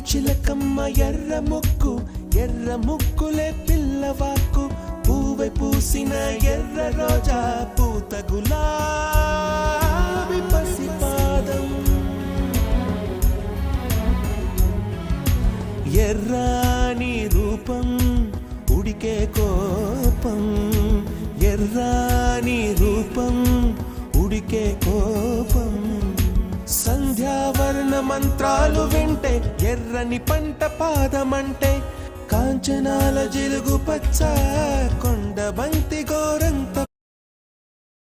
చిలకమ్మ ఎర్ర ముక్కులే పిల్లవాకు పూవై పూసిన ఎర్ర రోజా పూత గులాబీ పసిపాదం ఎర్రాని రూపం ఉడికే కోపం ఎర్రాని రూపం ఉడికే కోపం సంధ్యావర్ణ మంత్రాలు వింటే ఎర్రని పంట పాదమంటే కాంచనాల జిలుగు పచ్చ కొండ బంతి గోరంత